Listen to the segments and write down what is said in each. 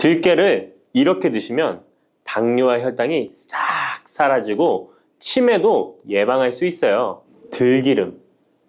들깨를 이렇게 드시면 당뇨와 혈당이 싹 사라지고 치매도 예방할 수 있어요. 들기름,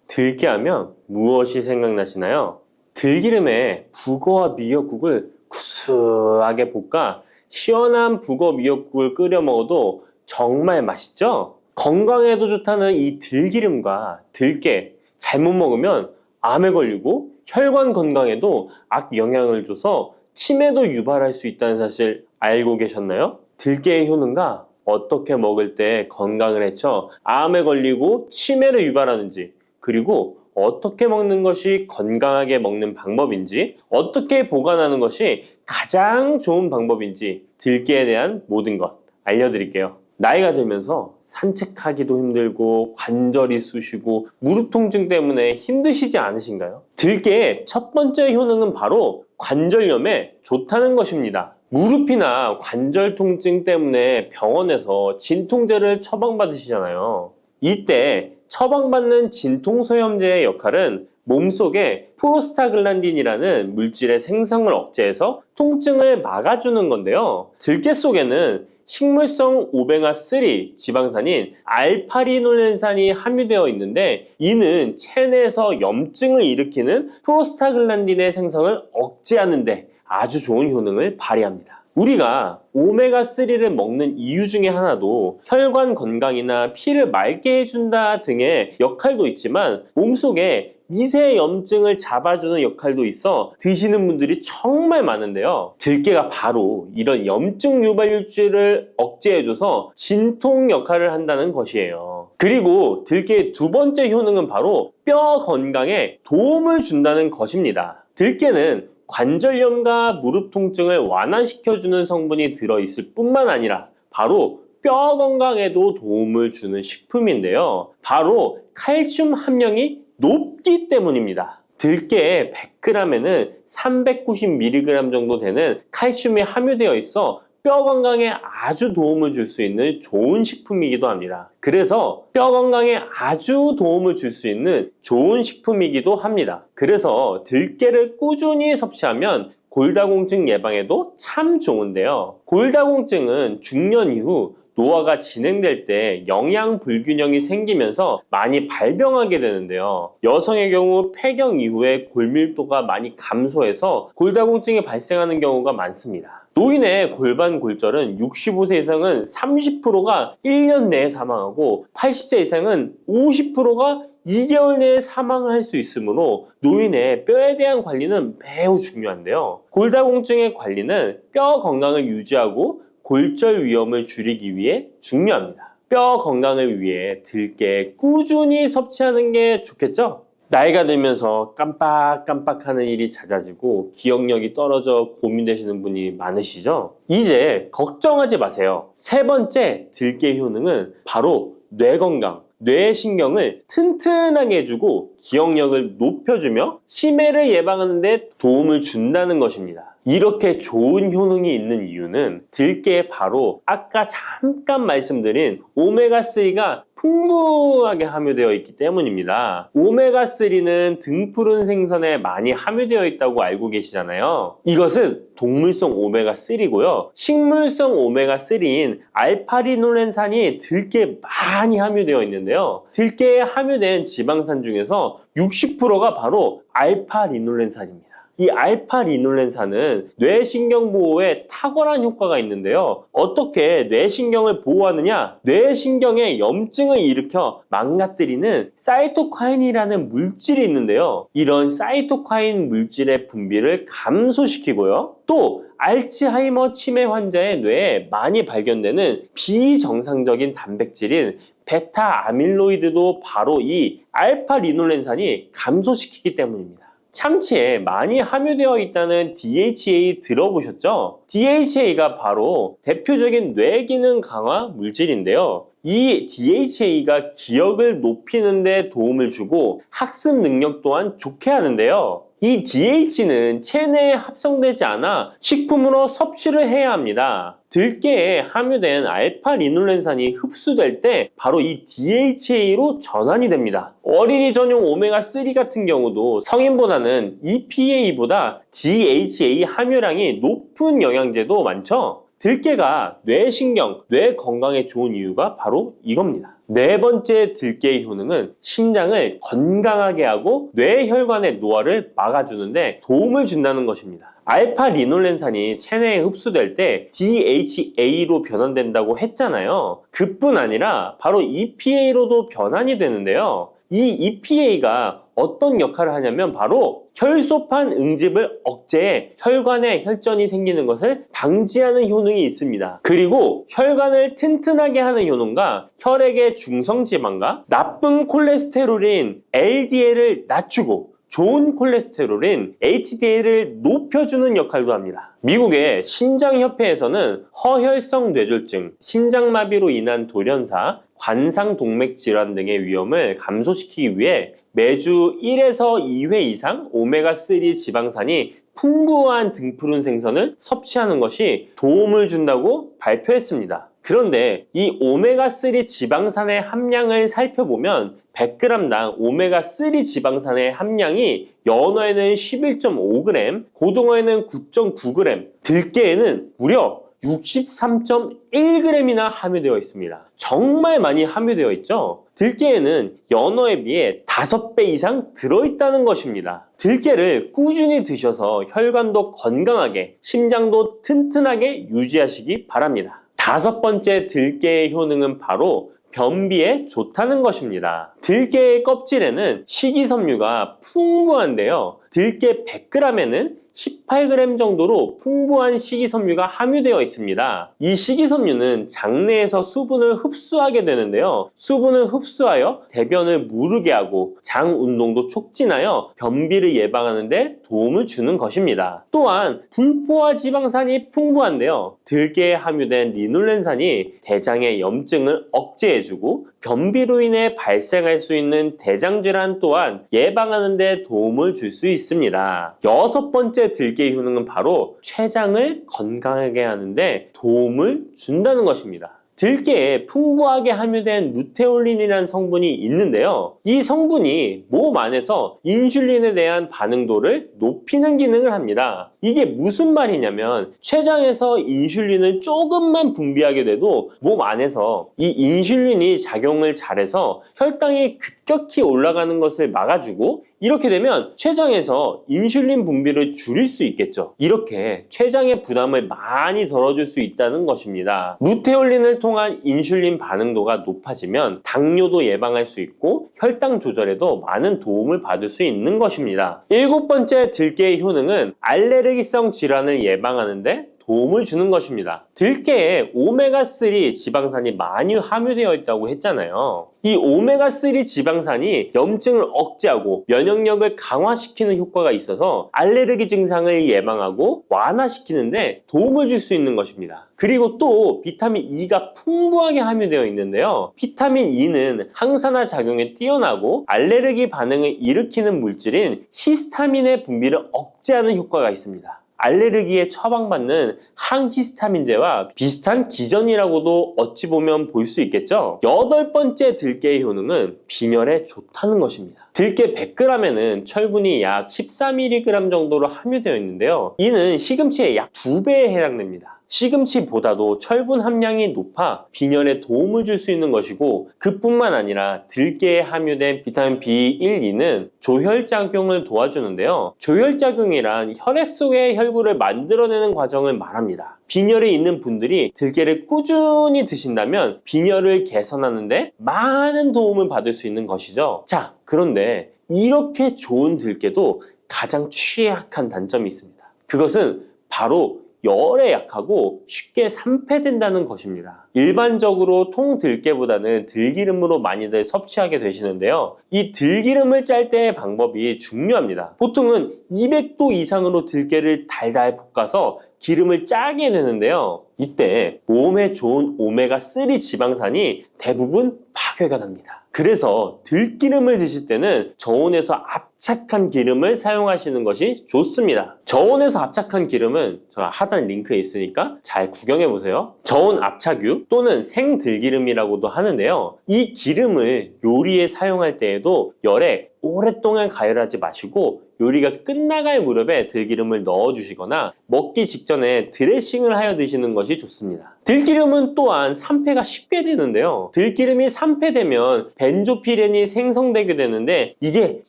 들깨하면 무엇이 생각나시나요? 들기름에 북어와 미역국을 구수하게 볶아 시원한 북어 미역국을 끓여 먹어도 정말 맛있죠? 건강에도 좋다는 이 들기름과 들깨 잘못 먹으면 암에 걸리고 혈관 건강에도 악영향을 줘서 치매도 유발할 수 있다는 사실 알고 계셨나요? 들깨의 효능과 어떻게 먹을 때 건강을 해쳐 암에 걸리고 치매를 유발하는지, 그리고 어떻게 먹는 것이 건강하게 먹는 방법인지, 어떻게 보관하는 것이 가장 좋은 방법인지 들깨에 대한 모든 것 알려드릴게요. 나이가 들면서 산책하기도 힘들고 관절이 쑤시고 무릎 통증 때문에 힘드시지 않으신가요? 들깨의 첫 번째 효능은 바로 관절염에 좋다는 것입니다. 무릎이나 관절 통증 때문에 병원에서 진통제를 처방받으시잖아요. 이때 처방받는 진통소염제의 역할은 몸속에 프로스타글란딘이라는 물질의 생성을 억제해서 통증을 막아주는 건데요. 들깨 속에는 식물성 오메가3 지방산인 알파리놀렌산이 함유되어 있는데, 이는 체내에서 염증을 일으키는 프로스타글란딘의 생성을 억제하는 데 아주 좋은 효능을 발휘합니다. 우리가 오메가3를 먹는 이유 중에 하나도 혈관 건강이나 피를 맑게 해준다 등의 역할도 있지만, 몸속에 미세 염증을 잡아주는 역할도 있어 드시는 분들이 정말 많은데요. 들깨가 바로 이런 염증 유발물질을 억제해줘서 진통 역할을 한다는 것이에요. 그리고 들깨의 두 번째 효능은 바로 뼈 건강에 도움을 준다는 것입니다. 들깨는 관절염과 무릎 통증을 완화시켜주는 성분이 들어있을 뿐만 아니라 바로 뼈 건강에도 도움을 주는 식품인데요. 바로 칼슘 함량이 높기 때문입니다. 들깨의 100g에는 390mg 정도 되는 칼슘이 함유되어 있어 뼈 건강에 아주 도움을 줄 수 있는 좋은 식품이기도 합니다. 그래서 뼈 건강에 아주 도움을 줄 수 있는 좋은 식품이기도 합니다. 그래서 들깨를 꾸준히 섭취하면 골다공증 예방에도 참 좋은데요. 골다공증은 중년 이후 노화가 진행될 때 영양 불균형이 생기면서 많이 발병하게 되는데요. 여성의 경우 폐경 이후에 골밀도가 많이 감소해서 골다공증이 발생하는 경우가 많습니다. 노인의 골반 골절은 65세 이상은 30%가 1년 내에 사망하고 80세 이상은 50%가 2개월 내에 사망을 할 수 있으므로 노인의 뼈에 대한 관리는 매우 중요한데요. 골다공증의 관리는 뼈 건강을 유지하고 골절 위험을 줄이기 위해 중요합니다. 뼈 건강을 위해 들깨 꾸준히 섭취하는 게 좋겠죠? 나이가 들면서 깜빡깜빡하는 일이 잦아지고 기억력이 떨어져 고민되시는 분이 많으시죠? 이제 걱정하지 마세요. 세 번째 들깨 효능은 바로 뇌 건강, 뇌 신경을 튼튼하게 해주고 기억력을 높여주며 치매를 예방하는 데 도움을 준다는 것입니다. 이렇게 좋은 효능이 있는 이유는 들깨에 바로 아까 잠깐 말씀드린 오메가3가 풍부하게 함유되어 있기 때문입니다. 오메가3는 등푸른 생선에 많이 함유되어 있다고 알고 계시잖아요. 이것은 동물성 오메가3고요. 식물성 오메가3인 알파리놀렌산이 들깨에 많이 함유되어 있는데요. 들깨에 함유된 지방산 중에서 60%가 바로 알파리놀렌산입니다. 이 알파리놀렌산은 뇌신경 보호에 탁월한 효과가 있는데요. 어떻게 뇌신경을 보호하느냐? 뇌신경에 염증을 일으켜 망가뜨리는 사이토카인이라는 물질이 있는데요. 이런 사이토카인 물질의 분비를 감소시키고요. 또 알츠하이머 치매 환자의 뇌에 많이 발견되는 비정상적인 단백질인 베타 아밀로이드도 바로 이 알파리놀렌산이 감소시키기 때문입니다. 참치에 많이 함유되어 있다는 DHA 들어보셨죠? DHA가 바로 대표적인 뇌기능 강화 물질인데요. 이 DHA가 기억을 높이는 데 도움을 주고 학습 능력 또한 좋게 하는데요. 이 DH는 체내에 합성되지 않아 식품으로 섭취를 해야 합니다. 들깨에 함유된 알파리놀렌산이 흡수될 때 바로 이 DHA로 전환이 됩니다. 어린이 전용 오메가3 같은 경우도 성인보다는 EPA보다 DHA 함유량이 높은 영양제도 많죠. 들깨가 뇌신경, 뇌 건강에 좋은 이유가 바로 이겁니다. 네 번째 들깨의 효능은 심장을 건강하게 하고 뇌혈관의 노화를 막아주는데 도움을 준다는 것입니다. 알파리놀렌산이 체내에 흡수될 때 DHA로 변환된다고 했잖아요. 그뿐 아니라 바로 EPA로도 변환이 되는데요. 이 EPA가 어떤 역할을 하냐면 바로 혈소판 응집을 억제해 혈관에 혈전이 생기는 것을 방지하는 효능이 있습니다. 그리고 혈관을 튼튼하게 하는 효능과 혈액의 중성지방과 나쁜 콜레스테롤인 LDL을 낮추고 좋은 콜레스테롤인 HDL을 높여주는 역할도 합니다. 미국의 심장협회에서는 허혈성 뇌졸중, 심장마비로 인한 돌연사, 관상동맥 질환 등의 위험을 감소시키기 위해 매주 1에서 2회 이상 오메가3 지방산이 풍부한 등푸른 생선을 섭취하는 것이 도움을 준다고 발표했습니다. 그런데 이 오메가3 지방산의 함량을 살펴보면 100g당 오메가3 지방산의 함량이 연어에는 11.5g, 고등어에는 9.9g, 들깨에는 무려 63.1g이나 함유되어 있습니다. 정말 많이 함유되어 있죠? 들깨에는 연어에 비해 5배 이상 들어있다는 것입니다. 들깨를 꾸준히 드셔서 혈관도 건강하게, 심장도 튼튼하게 유지하시기 바랍니다. 5번째 들깨의 효능은 바로 변비에 좋다는 것입니다. 들깨의 껍질에는 식이섬유가 풍부한데요. 들깨 100g에는 18g 정도로 풍부한 식이섬유가 함유되어 있습니다. 이 식이섬유는 장내에서 수분을 흡수하게 되는데요. 수분을 흡수하여 대변을 무르게 하고 장 운동도 촉진하여 변비를 예방하는 데 도움을 주는 것입니다. 또한 불포화 지방산이 풍부한데요. 들깨에 함유된 리놀렌산이 대장의 염증을 억제해주고 변비로 인해 발생할 수 있는 대장질환 또한 예방하는 데 도움을 줄 수 있습니다. 6번째 들깨의 효능은 바로 췌장을 건강하게 하는데 도움을 준다는 것입니다. 들깨에 풍부하게 함유된 루테올린이라는 성분이 있는데요. 이 성분이 몸 안에서 인슐린에 대한 반응도를 높이는 기능을 합니다. 이게 무슨 말이냐면 췌장에서 인슐린을 조금만 분비하게 돼도 몸 안에서 이 인슐린이 작용을 잘해서 혈당이 급격히 올라가는 것을 막아주고 이렇게 되면 췌장에서 인슐린 분비를 줄일 수 있겠죠. 이렇게 췌장의 부담을 많이 덜어줄 수 있다는 것입니다. 루테올린을 통한 인슐린 반응도가 높아지면 당뇨도 예방할 수 있고 혈당 조절에도 많은 도움을 받을 수 있는 것입니다. 7번째 들깨의 효능은 알레르기성 질환을 예방하는데 도움을 주는 것입니다. 들깨에 오메가3 지방산이 많이 함유되어 있다고 했잖아요. 이 오메가3 지방산이 염증을 억제하고 면역력을 강화시키는 효과가 있어서 알레르기 증상을 예방하고 완화시키는데 도움을 줄 수 있는 것입니다. 그리고 또 비타민 E가 풍부하게 함유되어 있는데요. 비타민 E는 항산화 작용에 뛰어나고 알레르기 반응을 일으키는 물질인 히스타민의 분비를 억제하는 효과가 있습니다. 알레르기에 처방받는 항히스타민제와 비슷한 기전이라고도 어찌 보면 볼 수 있겠죠. 8번째 들깨의 효능은 빈혈에 좋다는 것입니다. 들깨 100g에는 철분이 약 14mg 정도로 함유되어 있는데요. 이는 시금치의 약 2배에 해당됩니다. 시금치보다도 철분 함량이 높아 빈혈에 도움을 줄 수 있는 것이고 그뿐만 아니라 들깨에 함유된 비타민 B1, 2는 조혈작용을 도와주는데요. 조혈작용이란 혈액 속의 혈구를 만들어내는 과정을 말합니다. 빈혈이 있는 분들이 들깨를 꾸준히 드신다면 빈혈을 개선하는데 많은 도움을 받을 수 있는 것이죠. 자, 그런데 이렇게 좋은 들깨도 가장 취약한 단점이 있습니다. 그것은 바로 열에 약하고 쉽게 산패된다는 것입니다. 일반적으로 통들깨보다는 들기름으로 많이들 섭취하게 되시는데요. 이 들기름을 짤 때의 방법이 중요합니다. 보통은 200도 이상으로 들깨를 달달 볶아서 기름을 짜게 되는데요. 이때 몸에 좋은 오메가3 지방산이 대부분 파괴가 납니다. 그래서 들기름을 드실 때는 저온에서 압착한 기름을 사용하시는 것이 좋습니다. 저온에서 압착한 기름은 제가 하단 링크에 있으니까 잘 구경해 보세요. 저온 압착유 또는 생들기름이라고도 하는데요. 이 기름을 요리에 사용할 때에도 열에 오랫동안 가열하지 마시고 요리가 끝나갈 무렵에 들기름을 넣어주시거나 먹기 직전에 드레싱을 하여 드시는 것이 좋습니다. 들기름은 또한 산패가 쉽게 되는데요. 들기름이 산패되면 벤조피렌이 생성되게 되는데 이게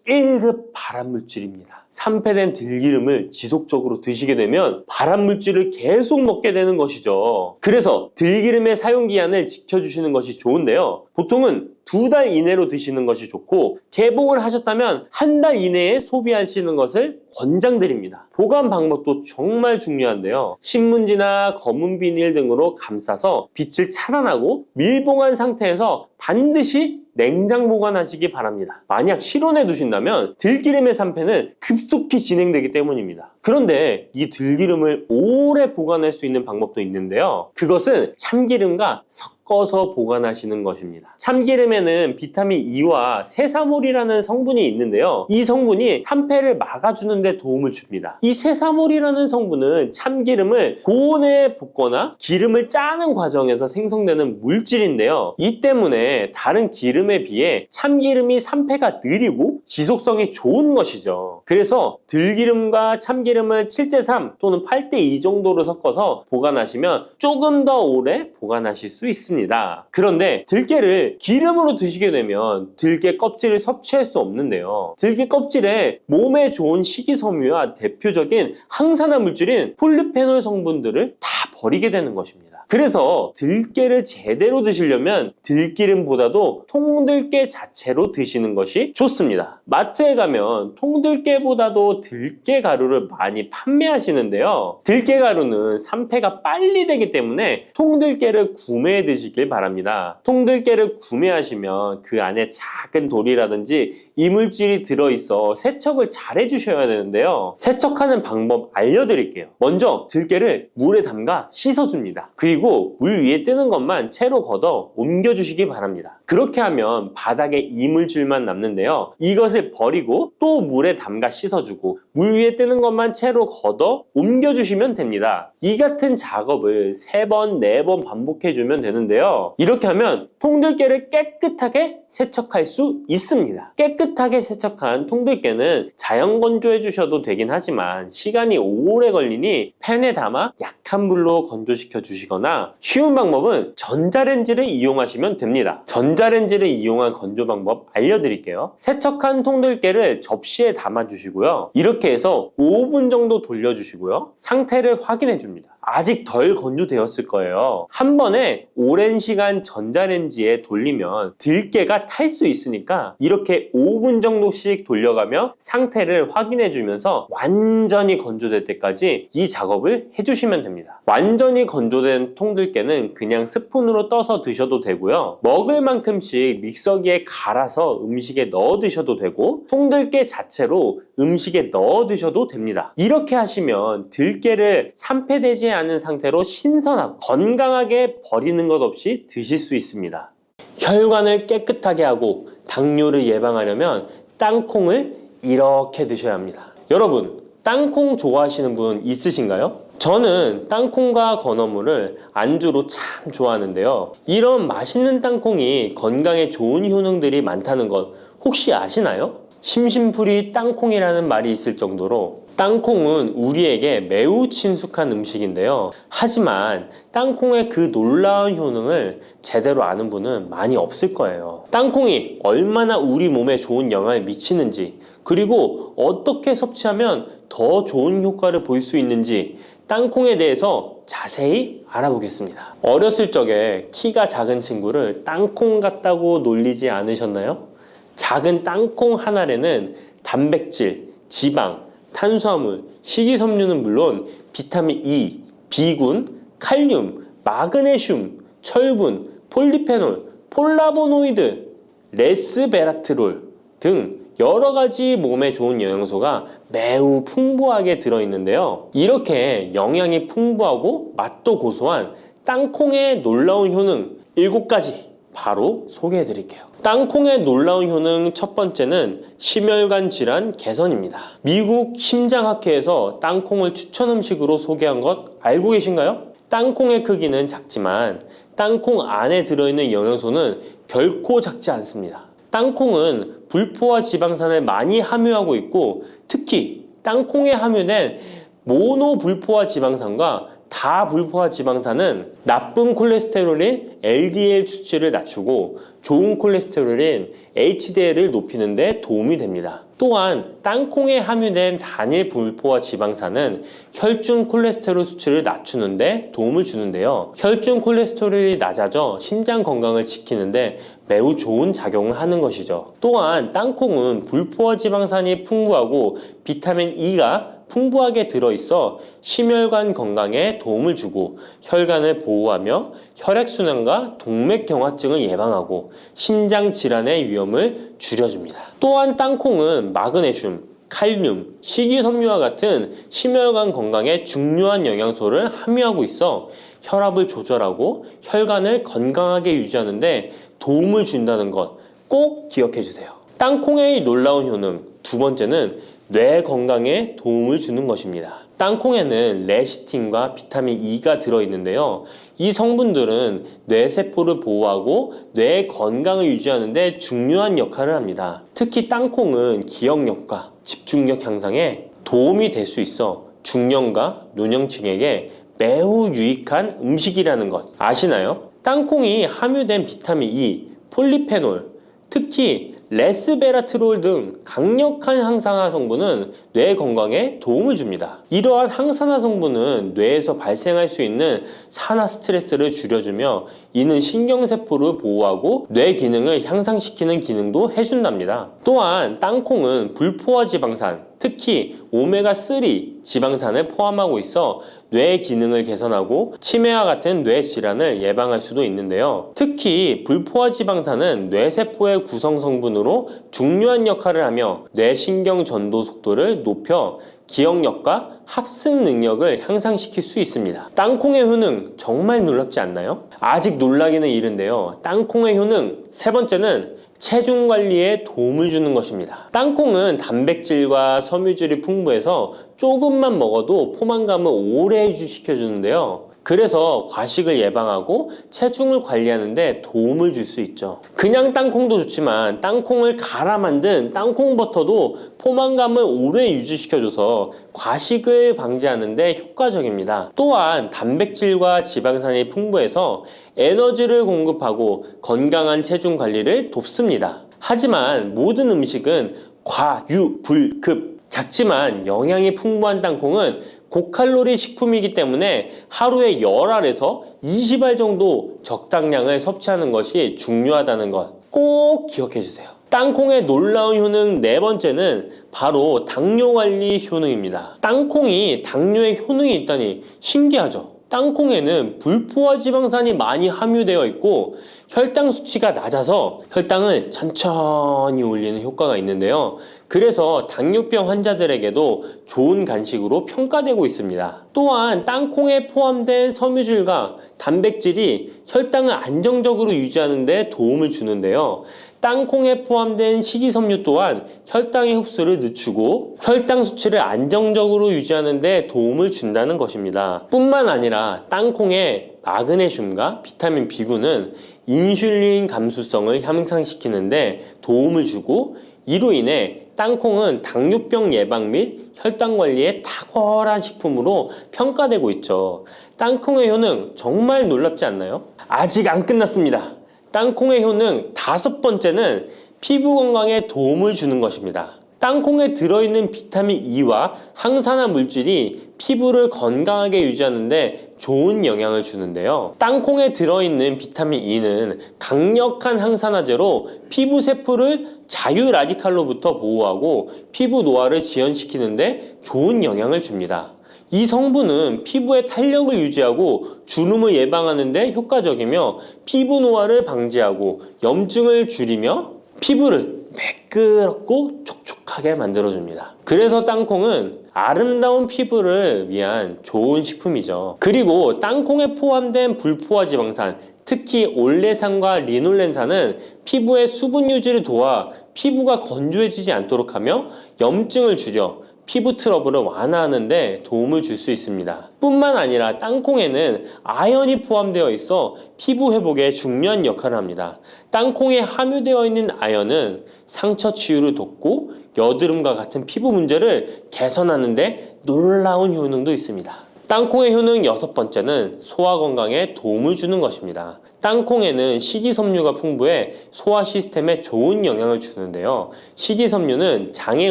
1급 발암물질입니다. 산패된 들기름을 지속적으로 드시게 되면 발암물질을 계속 먹게 되는 것이죠. 그래서 들기름의 사용기한을 지켜주시는 것이 좋은데요. 보통은 2달 이내로 드시는 것이 좋고 개봉을 하셨다면 1달 이내에 소비하시는 것을 권장드립니다. 보관 방법도 정말 중요한데요. 신문지나 검은 비닐 등으로 감싸서 빛을 차단하고 밀봉한 상태에서 반드시 냉장 보관하시기 바랍니다. 만약 실온에 두신다면 들기름의 산패는 급속히 진행되기 때문입니다. 그런데 이 들기름을 오래 보관할 수 있는 방법도 있는데요. 그것은 참기름과 섞어서 보관하시는 것입니다. 참기름에는 비타민 E와 세사몰이라는 성분이 있는데요. 이 성분이 산패를 막아주는 데 도움을 줍니다. 이 세사몰이라는 성분은 참기름을 고온에 볶거나 기름을 짜는 과정에서 생성되는 물질인데요. 이 때문에 다른 기름에 비해 참기름이 산패가 느리고 지속성이 좋은 것이죠. 그래서 들기름과 참기름을 7:3 또는 8:2 정도로 섞어서 보관하시면 조금 더 오래 보관하실 수 있습니다. 그런데 들깨를 기름으로 드시게 되면 들깨 껍질을 섭취할 수 없는데요. 들깨 껍질에 몸에 좋은 식이섬유와 대표적인 항산화 물질인 폴리페놀 성분들을 다 버리게 되는 것입니다. 그래서 들깨를 제대로 드시려면 들기름보다도 통들깨 자체로 드시는 것이 좋습니다. 마트에 가면 통들깨보다도 들깨 가루를 많이 판매하시는데요. 들깨 가루는 산패가 빨리 되기 때문에 통들깨를 구매해 드시길 바랍니다. 통들깨를 구매하시면 그 안에 작은 돌이라든지 이물질이 들어있어 세척을 잘 해주셔야 되는데요. 세척하는 방법 알려드릴게요. 먼저 들깨를 물에 담가 씻어줍니다. 그리고 물 위에 뜨는 것만 채로 걷어 옮겨주시기 바랍니다. 그렇게 하면 바닥에 이물질만 남는데요. 이것을 버리고 또 물에 담가 씻어주고 물 위에 뜨는 것만 채로 걷어 옮겨주시면 됩니다. 이 같은 작업을 3번, 4번 반복해주면 되는데요. 이렇게 하면 통들깨를 깨끗하게 세척할 수 있습니다. 깨끗하게 세척한 통들깨는 자연 건조해 주셔도 되긴 하지만 시간이 오래 걸리니 팬에 담아 약한 불로 건조시켜 주시거나 쉬운 방법은 전자레인지를 이용하시면 됩니다. 전자레인지를 이용한 건조 방법 알려드릴게요. 세척한 통들깨를 접시에 담아 주시고요. 이렇게 해서 5분 정도 돌려주시고요. 상태를 확인해 줍니다. 아직 덜 건조되었을 거예요. 한 번에 오랜 시간 전자레인지에 돌리면 들깨가 탈 수 있으니까 이렇게 5분 정도씩 돌려가며 상태를 확인해 주면서 완전히 건조될 때까지 이 작업을 해주시면 됩니다. 완전히 건조된 통들깨는 그냥 스푼으로 떠서 드셔도 되고요. 먹을 만큼씩 믹서기에 갈아서 음식에 넣어 드셔도 되고 통들깨 자체로 음식에 넣어 드셔도 됩니다. 이렇게 하시면 들깨를 산패되지 않은 상태로 신선하고 건강하게 버리는 것 없이 드실 수 있습니다. 혈관을 깨끗하게 하고 당뇨를 예방하려면 땅콩을 이렇게 드셔야 합니다. 여러분, 땅콩 좋아하시는 분 있으신가요? 저는 땅콩과 건어물을 안주로 참 좋아하는데요. 이런 맛있는 땅콩이 건강에 좋은 효능들이 많다는 것 혹시 아시나요? 심심풀이 땅콩이라는 말이 있을 정도로 땅콩은 우리에게 매우 친숙한 음식인데요. 하지만 땅콩의 그 놀라운 효능을 제대로 아는 분은 많이 없을 거예요. 땅콩이 얼마나 우리 몸에 좋은 영향을 미치는지, 그리고 어떻게 섭취하면 더 좋은 효과를 볼 수 있는지 땅콩에 대해서 자세히 알아보겠습니다. 어렸을 적에 키가 작은 친구를 땅콩 같다고 놀리지 않으셨나요? 작은 땅콩 한 알에는 단백질, 지방, 탄수화물, 식이섬유는 물론 비타민 E, B군, 칼륨, 마그네슘, 철분, 폴리페놀, 폴라보노이드, 레스베라트롤 등 여러 가지 몸에 좋은 영양소가 매우 풍부하게 들어있는데요. 이렇게 영양이 풍부하고 맛도 고소한 땅콩의 놀라운 효능 7가지 바로 소개해 드릴게요. 땅콩의 놀라운 효능 첫 번째는 심혈관 질환 개선입니다. 미국 심장학회에서 땅콩을 추천 음식으로 소개한 것 알고 계신가요? 땅콩의 크기는 작지만 땅콩 안에 들어있는 영양소는 결코 작지 않습니다. 땅콩은 불포화 지방산을 많이 함유하고 있고 특히 땅콩에 함유된 모노불포화 지방산과 다불포화 지방산은 나쁜 콜레스테롤인 LDL 수치를 낮추고 좋은 콜레스테롤인 HDL을 높이는 데 도움이 됩니다. 또한 땅콩에 함유된 단일 불포화 지방산은 혈중 콜레스테롤 수치를 낮추는 데 도움을 주는데요. 혈중 콜레스테롤이 낮아져 심장 건강을 지키는데 매우 좋은 작용을 하는 것이죠. 또한 땅콩은 불포화 지방산이 풍부하고 비타민 E가 풍부하게 들어있어 심혈관 건강에 도움을 주고 혈관을 보호하며 혈액순환과 동맥경화증을 예방하고 심장 질환의 위험을 줄여줍니다. 또한 땅콩은 마그네슘, 칼륨, 식이섬유와 같은 심혈관 건강에 중요한 영양소를 함유하고 있어 혈압을 조절하고 혈관을 건강하게 유지하는 데 도움을 준다는 것 꼭 기억해 주세요. 땅콩의 놀라운 효능 두 번째는 뇌 건강에 도움을 주는 것입니다. 땅콩에는 레시틴과 비타민 E가 들어있는데요. 이 성분들은 뇌세포를 보호하고 뇌 건강을 유지하는 데 중요한 역할을 합니다. 특히 땅콩은 기억력과 집중력 향상에 도움이 될 수 있어 중년과 노년층에게 매우 유익한 음식이라는 것 아시나요? 땅콩이 함유된 비타민 E, 폴리페놀, 특히 레스베라트롤 등 강력한 항산화 성분은 뇌 건강에 도움을 줍니다. 이러한 항산화 성분은 뇌에서 발생할 수 있는 산화 스트레스를 줄여주며 이는 신경세포를 보호하고 뇌 기능을 향상시키는 기능도 해준답니다. 또한 땅콩은 불포화 지방산, 특히 오메가3 지방산을 포함하고 있어 뇌 기능을 개선하고 치매와 같은 뇌 질환을 예방할 수도 있는데요. 특히 불포화 지방산은 뇌세포의 구성 성분으로 중요한 역할을 하며 뇌신경 전도 속도를 높여 기억력과 합승 능력을 향상시킬 수 있습니다. 땅콩의 효능 정말 놀랍지 않나요? 아직 놀라기는 이른데요. 땅콩의 효능 세 번째는 체중 관리에 도움을 주는 것입니다. 땅콩은 단백질과 섬유질이 풍부해서 조금만 먹어도 포만감을 오래 유지시켜주는데요. 그래서 과식을 예방하고 체중을 관리하는 데 도움을 줄 수 있죠. 그냥 땅콩도 좋지만 땅콩을 갈아 만든 땅콩 버터도 포만감을 오래 유지시켜줘서 과식을 방지하는 데 효과적입니다. 또한 단백질과 지방산이 풍부해서 에너지를 공급하고 건강한 체중 관리를 돕습니다. 하지만 모든 음식은 과유불급 작지만 영양이 풍부한 땅콩은 고칼로리 식품이기 때문에 하루에 10알에서 20알 정도 적당량을 섭취하는 것이 중요하다는 것 꼭 기억해 주세요. 땅콩의 놀라운 효능 네 번째는 바로 당뇨 관리 효능입니다. 땅콩이 당뇨에 효능이 있다니 신기하죠? 땅콩에는 불포화 지방산이 많이 함유되어 있고 혈당 수치가 낮아서 혈당을 천천히 올리는 효과가 있는데요. 그래서 당뇨병 환자들에게도 좋은 간식으로 평가되고 있습니다. 또한 땅콩에 포함된 섬유질과 단백질이 혈당을 안정적으로 유지하는 데 도움을 주는데요. 땅콩에 포함된 식이섬유 또한 혈당의 흡수를 늦추고 혈당 수치를 안정적으로 유지하는 데 도움을 준다는 것입니다. 뿐만 아니라 땅콩의 마그네슘과 비타민 B군은 인슐린 감수성을 향상시키는 데 도움을 주고 이로 인해 땅콩은 당뇨병 예방 및 혈당 관리에 탁월한 식품으로 평가되고 있죠. 땅콩의 효능 정말 놀랍지 않나요? 아직 안 끝났습니다. 땅콩의 효능 다섯 번째는 피부 건강에 도움을 주는 것입니다. 땅콩에 들어있는 비타민 E와 항산화 물질이 피부를 건강하게 유지하는 데 좋은 영향을 주는데요. 땅콩에 들어있는 비타민 E는 강력한 항산화제로 피부 세포를 자유 라디칼로부터 보호하고 피부 노화를 지연시키는 데 좋은 영향을 줍니다. 이 성분은 피부의 탄력을 유지하고 주름을 예방하는 데 효과적이며 피부 노화를 방지하고 염증을 줄이며 피부를 매끄럽고 촉촉하게 만들어줍니다. 그래서 땅콩은 아름다운 피부를 위한 좋은 식품이죠. 그리고 땅콩에 포함된 불포화 지방산, 특히 올레산과 리놀렌산은 피부의 수분 유지를 도와 피부가 건조해지지 않도록 하며 염증을 줄여 피부 트러블을 완화하는 데 도움을 줄 수 있습니다. 뿐만 아니라 땅콩에는 아연이 포함되어 있어 피부 회복에 중요한 역할을 합니다. 땅콩에 함유되어 있는 아연은 상처 치유를 돕고 여드름과 같은 피부 문제를 개선하는 데 놀라운 효능도 있습니다. 땅콩의 효능 6번째는 소화 건강에 도움을 주는 것입니다. 땅콩에는 식이섬유가 풍부해 소화 시스템에 좋은 영향을 주는데요. 식이섬유는 장의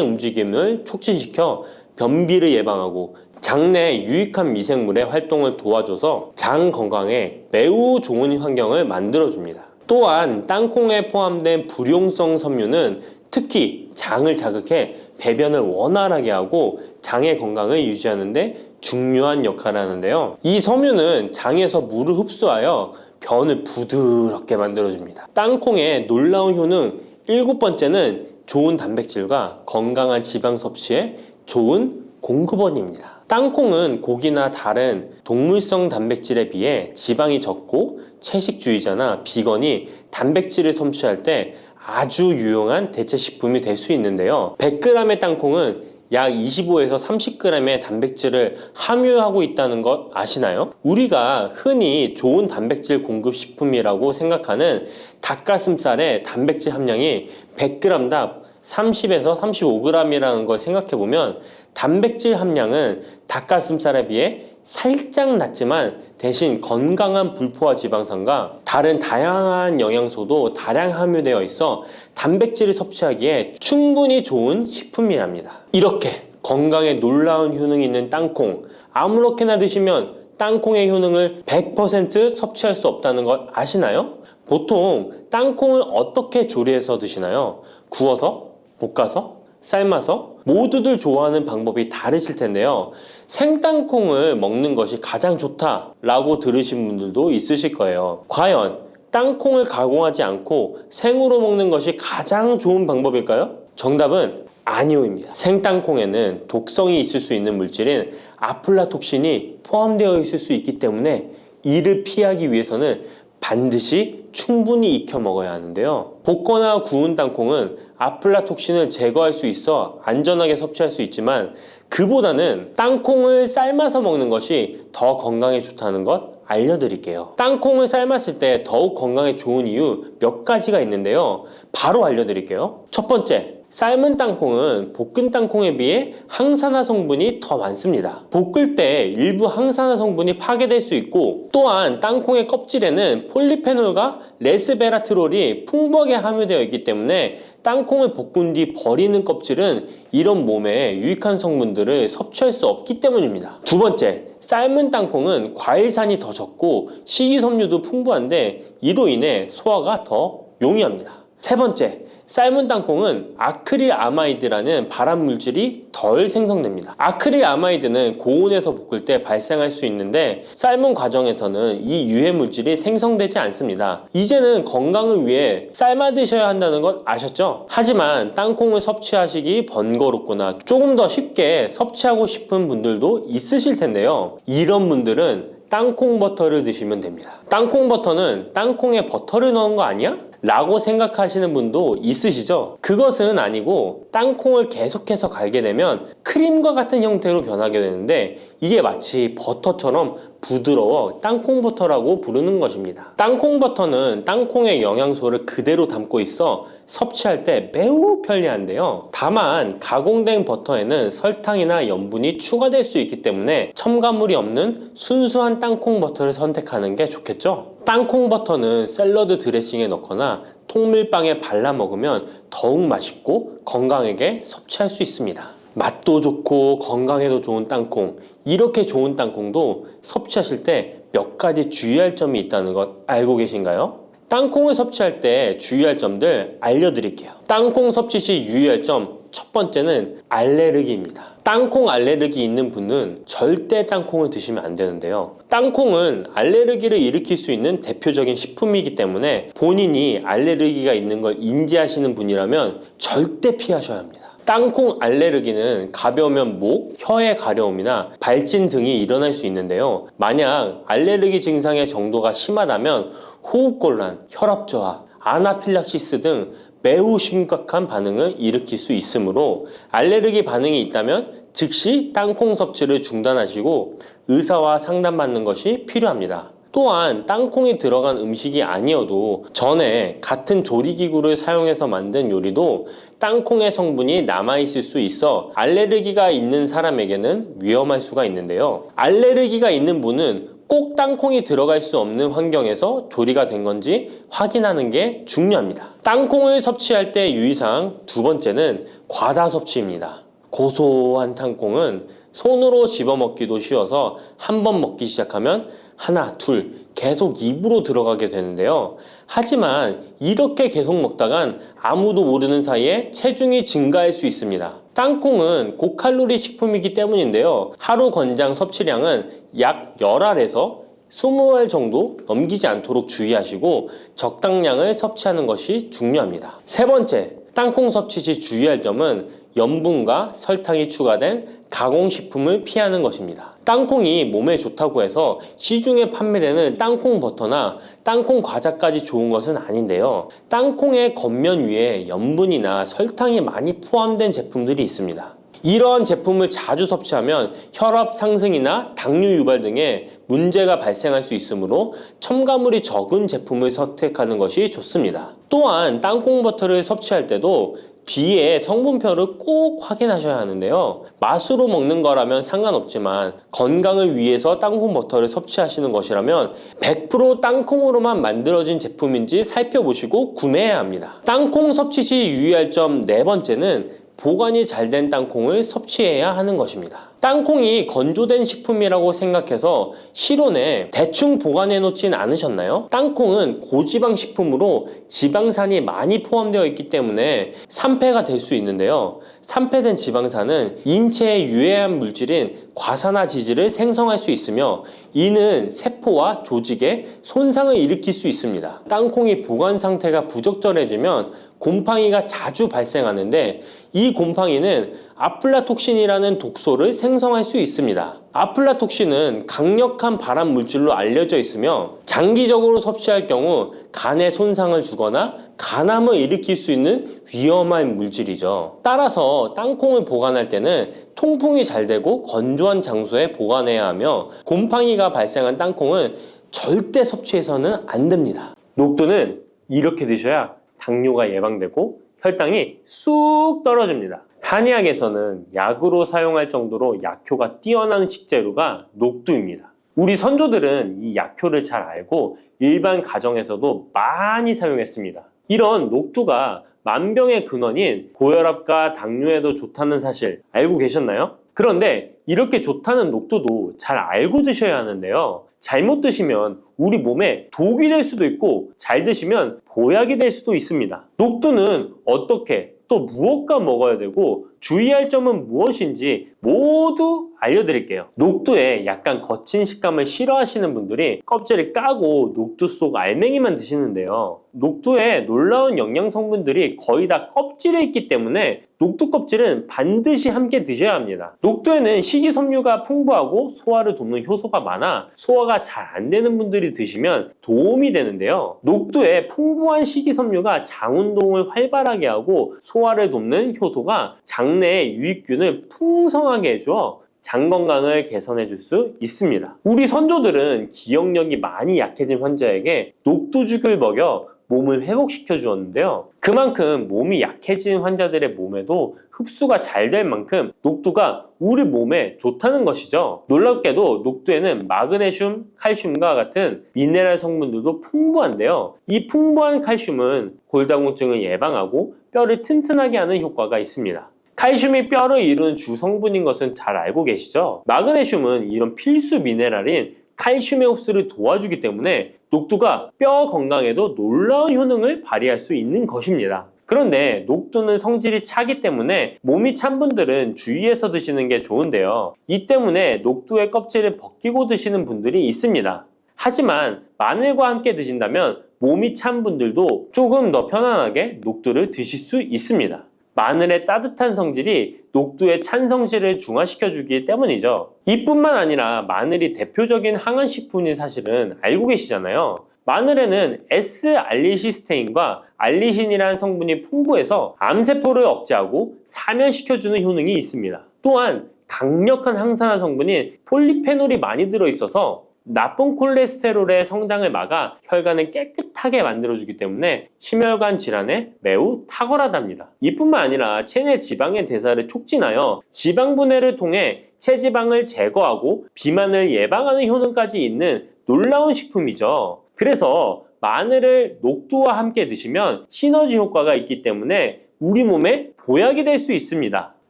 움직임을 촉진시켜 변비를 예방하고 장내 유익한 미생물의 활동을 도와줘서 장 건강에 매우 좋은 환경을 만들어줍니다. 또한 땅콩에 포함된 불용성 섬유는 특히 장을 자극해 배변을 원활하게 하고 장의 건강을 유지하는 데 중요한 역할을 하는데요. 이 섬유는 장에서 물을 흡수하여 변을 부드럽게 만들어줍니다. 땅콩의 놀라운 효능 7번째는 좋은 단백질과 건강한 지방 섭취에 좋은 공급원입니다. 땅콩은 고기나 다른 동물성 단백질에 비해 지방이 적고 채식주의자나 비건이 단백질을 섭취할 때 아주 유용한 대체 식품이 될 수 있는데요. 100g의 땅콩은 약 25에서 30g의 단백질을 함유하고 있다는 것 아시나요? 우리가 흔히 좋은 단백질 공급 식품이라고 생각하는 닭가슴살의 단백질 함량이 100g당 30에서 35g이라는 걸 생각해보면 단백질 함량은 닭가슴살에 비해 살짝 낮지만 대신 건강한 불포화 지방산과 다른 다양한 영양소도 다량 함유되어 있어 단백질을 섭취하기에 충분히 좋은 식품이랍니다. 이렇게 건강에 놀라운 효능이 있는 땅콩, 아무렇게나 드시면 땅콩의 효능을 100% 섭취할 수 없다는 것 아시나요? 보통 땅콩을 어떻게 조리해서 드시나요? 구워서? 볶아서? 삶아서? 모두들 좋아하는 방법이 다르실 텐데요. 생땅콩을 먹는 것이 가장 좋다라고 들으신 분들도 있으실 거예요. 과연 땅콩을 가공하지 않고 생으로 먹는 것이 가장 좋은 방법일까요? 정답은 아니오입니다. 생땅콩에는 독성이 있을 수 있는 물질인 아플라톡신이 포함되어 있을 수 있기 때문에 이를 피하기 위해서는 반드시 충분히 익혀 먹어야 하는데요. 볶거나 구운 땅콩은 아플라톡신을 제거할 수 있어 안전하게 섭취할 수 있지만 그보다는 땅콩을 삶아서 먹는 것이 더 건강에 좋다는 것 알려드릴게요. 땅콩을 삶았을 때 더욱 건강에 좋은 이유 몇 가지가 있는데요. 바로 알려드릴게요. 첫 번째, 삶은 땅콩은 볶은 땅콩에 비해 항산화 성분이 더 많습니다. 볶을 때 일부 항산화 성분이 파괴될 수 있고 또한 땅콩의 껍질에는 폴리페놀과 레스베라트롤이 풍부하게 함유되어 있기 때문에 땅콩을 볶은 뒤 버리는 껍질은 이런 몸에 유익한 성분들을 섭취할 수 없기 때문입니다. 두 번째, 삶은 땅콩은 과일산이 더 적고 식이섬유도 풍부한데 이로 인해 소화가 더 용이합니다. 세 번째, 삶은 땅콩은 아크릴아마이드라는 발암 물질이 덜 생성됩니다. 아크릴아마이드는 고온에서 볶을 때 발생할 수 있는데 삶은 과정에서는 이 유해 물질이 생성되지 않습니다. 이제는 건강을 위해 삶아 드셔야 한다는 것 아셨죠? 하지만 땅콩을 섭취하시기 번거롭거나 조금 더 쉽게 섭취하고 싶은 분들도 있으실 텐데요. 이런 분들은 땅콩 버터를 드시면 됩니다. 땅콩 버터는 땅콩에 버터를 넣은 거 아니야? 라고 생각하시는 분도 있으시죠? 그것은 아니고 땅콩을 계속해서 갈게 되면 크림과 같은 형태로 변하게 되는데 이게 마치 버터처럼 부드러워 땅콩버터라고 부르는 것입니다. 땅콩버터는 땅콩의 영양소를 그대로 담고 있어 섭취할 때 매우 편리한데요. 다만 가공된 버터에는 설탕이나 염분이 추가될 수 있기 때문에 첨가물이 없는 순수한 땅콩버터를 선택하는 게 좋겠죠? 땅콩버터는 샐러드 드레싱에 넣거나 통밀빵에 발라 먹으면 더욱 맛있고 건강하게 섭취할 수 있습니다. 맛도 좋고 건강에도 좋은 땅콩, 이렇게 좋은 땅콩도 섭취하실 때 몇 가지 주의할 점이 있다는 것 알고 계신가요? 땅콩을 섭취할 때 주의할 점들 알려드릴게요. 땅콩 섭취 시 유의할 점 첫 번째는 알레르기입니다. 땅콩 알레르기 있는 분은 절대 땅콩을 드시면 안 되는데요. 땅콩은 알레르기를 일으킬 수 있는 대표적인 식품이기 때문에 본인이 알레르기가 있는 걸 인지하시는 분이라면 절대 피하셔야 합니다. 땅콩 알레르기는 가벼우면 목, 혀의 가려움이나 발진 등이 일어날 수 있는데요. 만약 알레르기 증상의 정도가 심하다면 호흡곤란, 혈압저하, 아나필락시스 등 매우 심각한 반응을 일으킬 수 있으므로 알레르기 반응이 있다면 즉시 땅콩 섭취를 중단하시고 의사와 상담받는 것이 필요합니다. 또한 땅콩이 들어간 음식이 아니어도 전에 같은 조리기구를 사용해서 만든 요리도 땅콩의 성분이 남아있을 수 있어 알레르기가 있는 사람에게는 위험할 수가 있는데요. 알레르기가 있는 분은 꼭 땅콩이 들어갈 수 없는 환경에서 조리가 된 건지 확인하는 게 중요합니다. 땅콩을 섭취할 때 유의사항 두 번째는 과다 섭취입니다. 고소한 땅콩은 손으로 집어먹기도 쉬워서 한 번 먹기 시작하면 하나, 둘 계속 입으로 들어가게 되는데요. 하지만 이렇게 계속 먹다간 아무도 모르는 사이에 체중이 증가할 수 있습니다. 땅콩은 고칼로리 식품이기 때문인데요. 하루 권장 섭취량은 약 10알에서 20알 정도 넘기지 않도록 주의하시고 적당량을 섭취하는 것이 중요합니다. 세 번째, 땅콩 섭취 시 주의할 점은 염분과 설탕이 추가된 가공식품을 피하는 것입니다. 땅콩이 몸에 좋다고 해서 시중에 판매되는 땅콩 버터나 땅콩 과자까지 좋은 것은 아닌데요. 땅콩의 겉면 위에 염분이나 설탕이 많이 포함된 제품들이 있습니다. 이러한 제품을 자주 섭취하면 혈압 상승이나 당뇨 유발 등의 문제가 발생할 수 있으므로 첨가물이 적은 제품을 선택하는 것이 좋습니다. 또한 땅콩 버터를 섭취할 때도 뒤에 성분표를 꼭 확인하셔야 하는데요. 맛으로 먹는 거라면 상관없지만 건강을 위해서 땅콩 버터를 섭취하시는 것이라면 100% 땅콩으로만 만들어진 제품인지 살펴보시고 구매해야 합니다. 땅콩 섭취 시 유의할 점 네 번째는 보관이 잘 된 땅콩을 섭취해야 하는 것입니다. 땅콩이 건조된 식품이라고 생각해서 실온에 대충 보관해 놓진 않으셨나요? 땅콩은 고지방 식품으로 지방산이 많이 포함되어 있기 때문에 산패가 될 수 있는데요. 산패된 지방산은 인체에 유해한 물질인 과산화지질을 생성할 수 있으며 이는 세포와 조직에 손상을 일으킬 수 있습니다. 땅콩이 보관 상태가 부적절해지면 곰팡이가 자주 발생하는데 이 곰팡이는 아플라톡신이라는 독소를 생성할 수 있습니다. 아플라톡신은 강력한 발암 물질로 알려져 있으며 장기적으로 섭취할 경우 간에 손상을 주거나 간암을 일으킬 수 있는 위험한 물질이죠. 따라서 땅콩을 보관할 때는 통풍이 잘 되고 건조한 장소에 보관해야 하며 곰팡이가 발생한 땅콩은 절대 섭취해서는 안 됩니다. 녹두는 이렇게 드셔야 당뇨가 예방되고 혈당이 쑥 떨어집니다. 한의학에서는 약으로 사용할 정도로 약효가 뛰어난 식재료가 녹두입니다. 우리 선조들은 이 약효를 잘 알고 일반 가정에서도 많이 사용했습니다. 이런 녹두가 만병의 근원인 고혈압과 당뇨에도 좋다는 사실 알고 계셨나요? 그런데 이렇게 좋다는 녹두도 잘 알고 드셔야 하는데요. 잘못 드시면 우리 몸에 독이 될 수도 있고 잘 드시면 보약이 될 수도 있습니다. 녹두는 어떻게 또 무엇과 먹어야 되고 주의할 점은 무엇인지 모두 알려드릴게요. 녹두에 약간 거친 식감을 싫어하시는 분들이 껍질을 까고 녹두 속 알맹이만 드시는데요. 녹두에 놀라운 영양 성분들이 거의 다 껍질에 있기 때문에 녹두 껍질은 반드시 함께 드셔야 합니다. 녹두에는 식이섬유가 풍부하고 소화를 돕는 효소가 많아 소화가 잘 안 되는 분들이 드시면 도움이 되는데요. 녹두에 풍부한 식이섬유가 장 운동을 활발하게 하고 소화를 돕는 효소가 장내에 유익균을 풍성하게 해줘 장 건강을 개선해 줄 수 있습니다. 우리 선조들은 기억력이 많이 약해진 환자에게 녹두죽을 먹여 몸을 회복시켜 주었는데요. 그만큼 몸이 약해진 환자들의 몸에도 흡수가 잘 될 만큼 녹두가 우리 몸에 좋다는 것이죠. 놀랍게도 녹두에는 마그네슘, 칼슘과 같은 미네랄 성분들도 풍부한데요. 이 풍부한 칼슘은 골다공증을 예방하고 뼈를 튼튼하게 하는 효과가 있습니다. 칼슘이 뼈를 이루는 주성분인 것은 잘 알고 계시죠? 마그네슘은 이런 필수 미네랄인 칼슘의 흡수를 도와주기 때문에 녹두가 뼈 건강에도 놀라운 효능을 발휘할 수 있는 것입니다. 그런데 녹두는 성질이 차기 때문에 몸이 찬 분들은 주의해서 드시는 게 좋은데요. 이 때문에 녹두의 껍질을 벗기고 드시는 분들이 있습니다. 하지만 마늘과 함께 드신다면 몸이 찬 분들도 조금 더 편안하게 녹두를 드실 수 있습니다. 마늘의 따뜻한 성질이 녹두의 찬 성질을 중화시켜주기 때문이죠. 이뿐만 아니라 마늘이 대표적인 항암식품인 사실은 알고 계시잖아요. 마늘에는 S알리시스테인과 알리신이라는 성분이 풍부해서 암세포를 억제하고 사면시켜주는 효능이 있습니다. 또한 강력한 항산화 성분인 폴리페놀이 많이 들어있어서 나쁜 콜레스테롤의 성장을 막아 혈관을 깨끗하게 만들어주기 때문에 심혈관 질환에 매우 탁월하답니다. 이뿐만 아니라 체내 지방의 대사를 촉진하여 지방 분해를 통해 체지방을 제거하고 비만을 예방하는 효능까지 있는 놀라운 식품이죠. 그래서 마늘을 녹두와 함께 드시면 시너지 효과가 있기 때문에 우리 몸에 보약이 될 수 있습니다.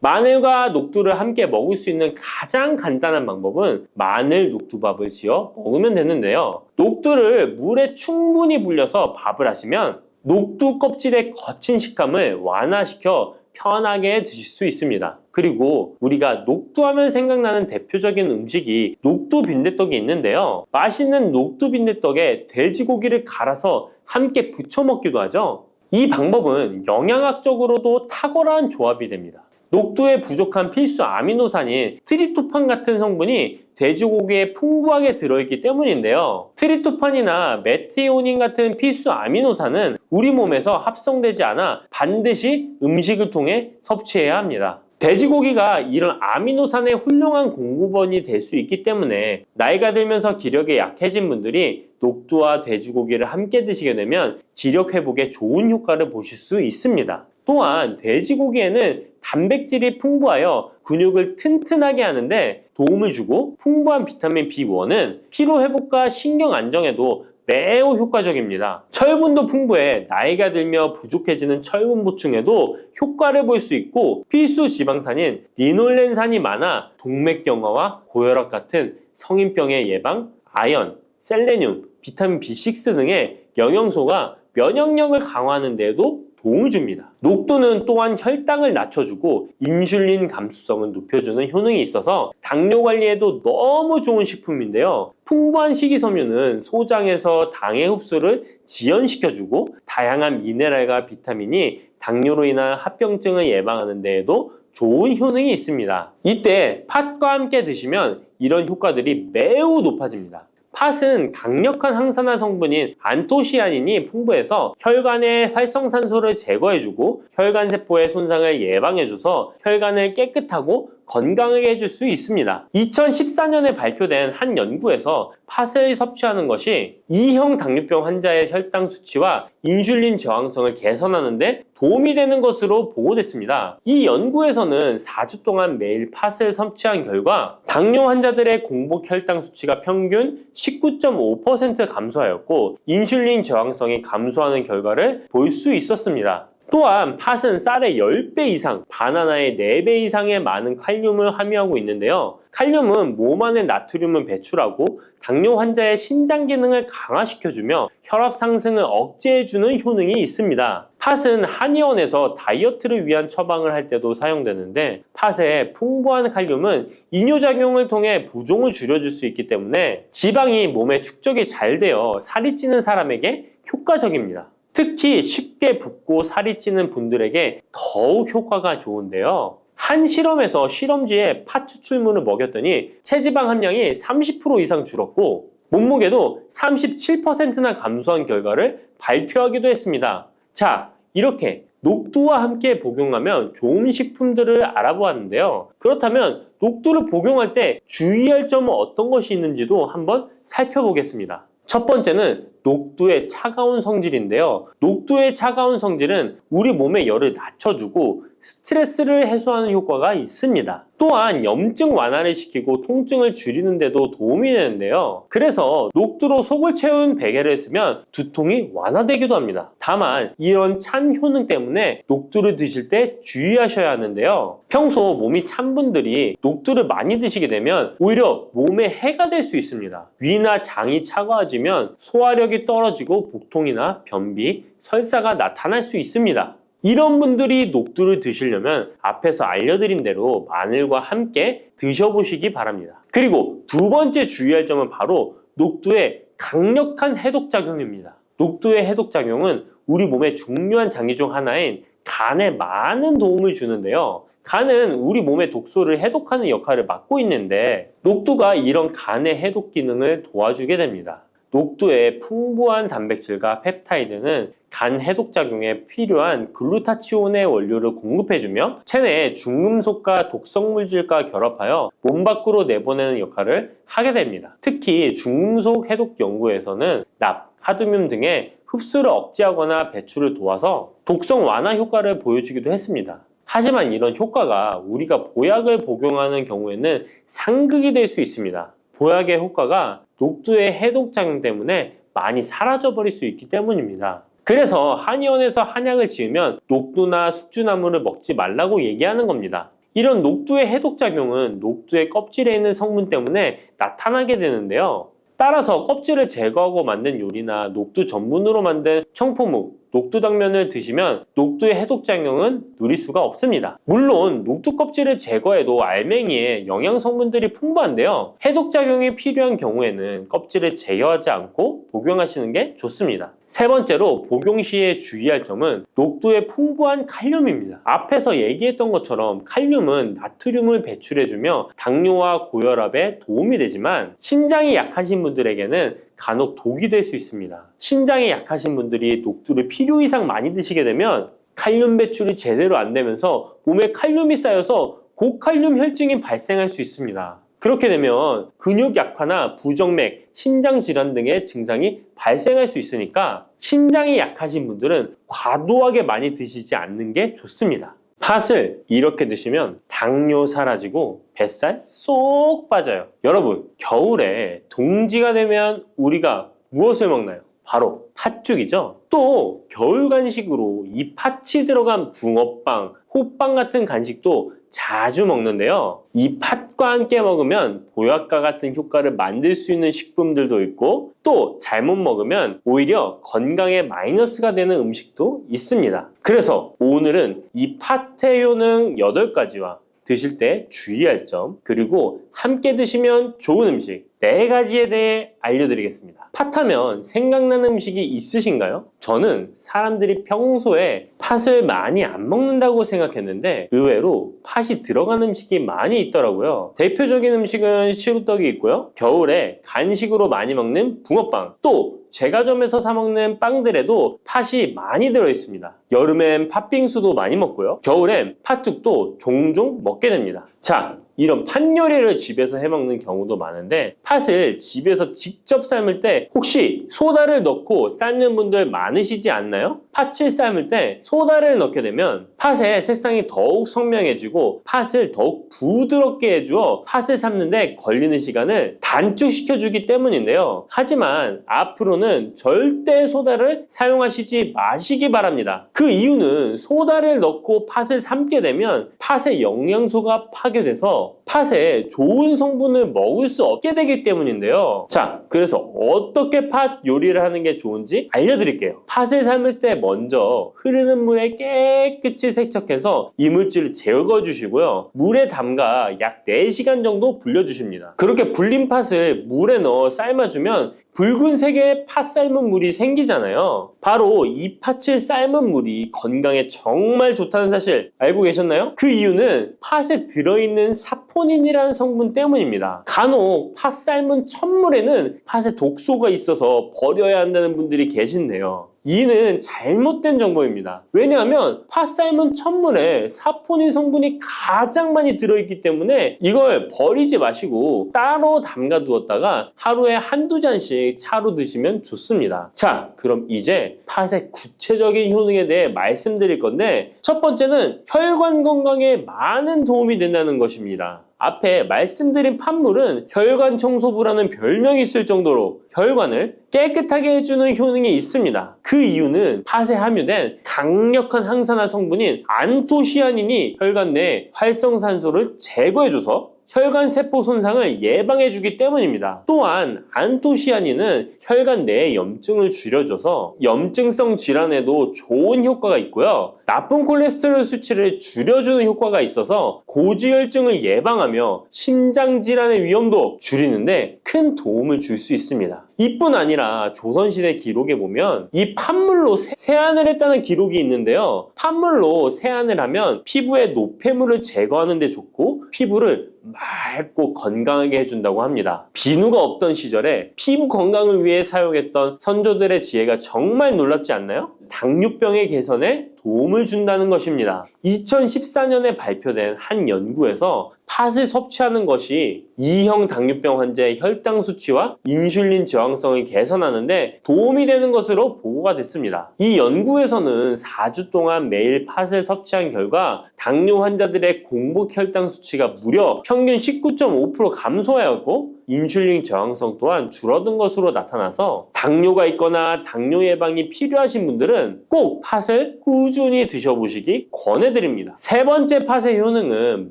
마늘과 녹두를 함께 먹을 수 있는 가장 간단한 방법은 마늘 녹두밥을 지어 먹으면 되는데요. 녹두를 물에 충분히 불려서 밥을 하시면 녹두 껍질의 거친 식감을 완화시켜 편하게 드실 수 있습니다. 그리고 우리가 녹두하면 생각나는 대표적인 음식이 녹두 빈대떡이 있는데요. 맛있는 녹두 빈대떡에 돼지고기를 갈아서 함께 부쳐 먹기도 하죠. 이 방법은 영양학적으로도 탁월한 조합이 됩니다. 녹두에 부족한 필수 아미노산인 트립토판 같은 성분이 돼지고기에 풍부하게 들어있기 때문인데요. 트립토판이나 메티오닌 같은 필수 아미노산은 우리 몸에서 합성되지 않아 반드시 음식을 통해 섭취해야 합니다. 돼지고기가 이런 아미노산의 훌륭한 공급원이 될 수 있기 때문에 나이가 들면서 기력이 약해진 분들이 녹두와 돼지고기를 함께 드시게 되면 기력 회복에 좋은 효과를 보실 수 있습니다. 또한 돼지고기에는 단백질이 풍부하여 근육을 튼튼하게 하는데 도움을 주고 풍부한 비타민 B1은 피로 회복과 신경 안정에도 매우 효과적입니다. 철분도 풍부해 나이가 들며 부족해지는 철분 보충에도 효과를 볼 수 있고 필수 지방산인 리놀렌산이 많아 동맥경화와 고혈압 같은 성인병의 예방, 아연, 셀레늄, 비타민 B6 등의 영양소가 면역력을 강화하는 데에도 도움을 줍니다. 녹두는 또한 혈당을 낮춰주고 인슐린 감수성을 높여주는 효능이 있어서 당뇨 관리에도 너무 좋은 식품인데요. 풍부한 식이섬유는 소장에서 당의 흡수를 지연시켜주고 다양한 미네랄과 비타민이 당뇨로 인한 합병증을 예방하는 데에도 좋은 효능이 있습니다. 이때 팥과 함께 드시면 이런 효과들이 매우 높아집니다. 팥은 강력한 항산화 성분인 안토시아닌이 풍부해서 혈관의 활성산소를 제거해주고 혈관세포의 손상을 예방해줘서 혈관을 깨끗하고 건강하게 해줄 수 있습니다. 2014년에 발표된 한 연구에서 팥을 섭취하는 것이 2형 당뇨병 환자의 혈당 수치와 인슐린 저항성을 개선하는 데 도움이 되는 것으로 보고됐습니다. 이 연구에서는 4주 동안 매일 팥을 섭취한 결과 당뇨 환자들의 공복 혈당 수치가 평균 19.5% 감소하였고 인슐린 저항성이 감소하는 결과를 볼 수 있었습니다. 또한 팥은 쌀의 10배 이상, 바나나의 4배 이상의 많은 칼륨을 함유하고 있는데요. 칼륨은 몸 안에 나트륨을 배출하고 당뇨 환자의 신장 기능을 강화시켜주며 혈압 상승을 억제해주는 효능이 있습니다. 팥은 한의원에서 다이어트를 위한 처방을 할 때도 사용되는데 팥의 풍부한 칼륨은 이뇨작용을 통해 부종을 줄여줄 수 있기 때문에 지방이 몸에 축적이 잘 되어 살이 찌는 사람에게 효과적입니다. 특히 쉽게 붓고 살이 찌는 분들에게 더욱 효과가 좋은데요. 한 실험에서 실험쥐에 팥 추출물을 먹였더니 체지방 함량이 30% 이상 줄었고 몸무게도 37%나 감소한 결과를 발표하기도 했습니다. 자, 이렇게 녹두와 함께 복용하면 좋은 식품들을 알아보았는데요. 그렇다면 녹두를 복용할 때 주의할 점은 어떤 것이 있는지도 한번 살펴보겠습니다. 첫 번째는 녹두의 차가운 성질인데요. 녹두의 차가운 성질은 우리 몸의 열을 낮춰주고 스트레스를 해소하는 효과가 있습니다. 또한 염증 완화를 시키고 통증을 줄이는 데도 도움이 되는데요. 그래서 녹두로 속을 채운 베개를 쓰면 두통이 완화되기도 합니다. 다만 이런 찬 효능 때문에 녹두를 드실 때 주의하셔야 하는데요. 평소 몸이 찬 분들이 녹두를 많이 드시게 되면 오히려 몸에 해가 될 수 있습니다. 위나 장이 차가워지면 소화력이 떨어지고 복통이나 변비, 설사가 나타날 수 있습니다. 이런 분들이 녹두를 드시려면 앞에서 알려드린 대로 마늘과 함께 드셔보시기 바랍니다. 그리고 두 번째 주의할 점은 바로 녹두의 강력한 해독작용입니다. 녹두의 해독작용은 우리 몸의 중요한 장기 중 하나인 간에 많은 도움을 주는데요. 간은 우리 몸의 독소를 해독하는 역할을 맡고 있는데 녹두가 이런 간의 해독 기능을 도와주게 됩니다. 녹두의 풍부한 단백질과 펩타이드는 간 해독 작용에 필요한 글루타치온의 원료를 공급해주며 체내의 중금속과 독성 물질과 결합하여 몸 밖으로 내보내는 역할을 하게 됩니다. 특히 중금속 해독 연구에서는 납, 카드뮴 등의 흡수를 억제하거나 배출을 도와서 독성 완화 효과를 보여주기도 했습니다. 하지만 이런 효과가 우리가 보약을 복용하는 경우에는 상극이 될 수 있습니다. 보약의 효과가 녹두의 해독작용 때문에 많이 사라져버릴 수 있기 때문입니다. 그래서 한의원에서 한약을 지으면 녹두나 숙주나물을 먹지 말라고 얘기하는 겁니다. 이런 녹두의 해독작용은 녹두의 껍질에 있는 성분 때문에 나타나게 되는데요. 따라서 껍질을 제거하고 만든 요리나 녹두 전분으로 만든 청포묵, 녹두당면을 드시면 녹두의 해독작용은 누릴 수가 없습니다. 물론 녹두 껍질을 제거해도 알맹이에 영양 성분들이 풍부한데요. 해독작용이 필요한 경우에는 껍질을 제거하지 않고 복용하시는 게 좋습니다. 세 번째로 복용 시에 주의할 점은 녹두의 풍부한 칼륨입니다. 앞에서 얘기했던 것처럼 칼륨은 나트륨을 배출해주며 당뇨와 고혈압에 도움이 되지만 신장이 약하신 분들에게는 간혹 독이 될 수 있습니다. 신장이 약하신 분들이 녹두를 필요 이상 많이 드시게 되면 칼륨 배출이 제대로 안 되면서 몸에 칼륨이 쌓여서 고칼륨 혈증이 발생할 수 있습니다. 그렇게 되면 근육 약화나 부정맥, 심장 질환 등의 증상이 발생할 수 있으니까 신장이 약하신 분들은 과도하게 많이 드시지 않는 게 좋습니다. 팥을 이렇게 드시면 당뇨 사라지고 뱃살 쏙 빠져요. 여러분, 겨울에 동지가 되면 우리가 무엇을 먹나요? 바로 팥죽이죠. 또 겨울 간식으로 이 팥이 들어간 붕어빵, 호빵 같은 간식도 자주 먹는데요. 이 팥과 함께 먹으면 보약과 같은 효과를 만들 수 있는 식품들도 있고 또 잘못 먹으면 오히려 건강에 마이너스가 되는 음식도 있습니다. 그래서 오늘은 이 팥의 효능 8가지와 드실 때 주의할 점, 그리고 함께 드시면 좋은 음식 4가지에 대해 알려드리겠습니다. 팥하면 생각나는 음식이 있으신가요? 저는 사람들이 평소에 팥을 많이 안 먹는다고 생각했는데 의외로 팥이 들어간 음식이 많이 있더라고요. 대표적인 음식은 시루떡이 있고요. 겨울에 간식으로 많이 먹는 붕어빵, 또 제과점에서 사 먹는 빵들에도 팥이 많이 들어있습니다. 여름엔 팥빙수도 많이 먹고요. 겨울엔 팥죽도 종종 먹게 됩니다. 자, 이런 팥 요리를 집에서 해먹는 경우도 많은데 팥을 집에서 직접 삶을 때 혹시 소다를 넣고 삶는 분들 많으시지 않나요? 팥을 삶을 때 소다를 넣게 되면 팥의 색상이 더욱 선명해지고 팥을 더욱 부드럽게 해주어 팥을 삶는데 걸리는 시간을 단축시켜주기 때문인데요. 하지만 앞으로는 절대 소다를 사용하시지 마시기 바랍니다. 그 이유는 소다를 넣고 팥을 삶게 되면 팥의 영양소가 파괴돼서 팥에 좋은 성분을 먹을 수 없게 되기 때문인데요. 자, 그래서 어떻게 팥 요리를 하는 게 좋은지 알려드릴게요. 팥을 삶을 때 먼저 흐르는 물에 깨끗이 세척해서 이물질을 제거해 주시고요. 물에 담가 약 4시간 정도 불려주십니다. 그렇게 불린 팥을 물에 넣어 삶아주면 붉은색의 팥 삶은 물이 생기잖아요. 바로 이 팥을 삶은 물이 건강에 정말 좋다는 사실 알고 계셨나요? 그 이유는 팥에 들어있는 사포닌이라는 성분 때문입니다. 간혹 팥 삶은 첫물에는 팥에 독소가 있어서 버려야 한다는 분들이 계신데요. 이는 잘못된 정보입니다. 왜냐하면 팥 삶은 첫물에 사포닌 성분이 가장 많이 들어있기 때문에 이걸 버리지 마시고 따로 담가 두었다가 하루에 한두 잔씩 차로 드시면 좋습니다. 자, 그럼 이제 팥의 구체적인 효능에 대해 말씀드릴 건데 첫 번째는 혈관 건강에 많은 도움이 된다는 것입니다. 앞에 말씀드린 팥물은 혈관 청소부라는 별명이 있을 정도로 혈관을 깨끗하게 해주는 효능이 있습니다. 그 이유는 팥에 함유된 강력한 항산화 성분인 안토시아닌이 혈관 내 활성산소를 제거해줘서 혈관 세포 손상을 예방해주기 때문입니다. 또한 안토시아닌은 혈관 내의 염증을 줄여줘서 염증성 질환에도 좋은 효과가 있고요. 나쁜 콜레스테롤 수치를 줄여주는 효과가 있어서 고지혈증을 예방하며 심장질환의 위험도 줄이는데 큰 도움을 줄 수 있습니다. 이뿐 아니라 조선시대 기록에 보면 이 팥물로 세안을 했다는 기록이 있는데요. 팥물로 세안을 하면 피부의 노폐물을 제거하는 데 좋고 피부를 맑고 건강하게 해준다고 합니다. 비누가 없던 시절에 피부 건강을 위해 사용했던 선조들의 지혜가 정말 놀랍지 않나요? 당뇨병의 개선에 도움을 준다는 것입니다. 2014년에 발표된 한 연구에서 팥을 섭취하는 것이 2형 당뇨병 환자의 혈당 수치와 인슐린 저항성을 개선하는데 도움이 되는 것으로 보고가 됐습니다. 이 연구에서는 4주 동안 매일 팥을 섭취한 결과 당뇨 환자들의 공복 혈당 수치가 무려 평균 19.5% 감소하였고 인슐린 저항성 또한 줄어든 것으로 나타나서 당뇨가 있거나 당뇨 예방이 필요하신 분들은 꼭 팥을 꾸준히 드셔보시기 권해드립니다. 세 번째 팥의 효능은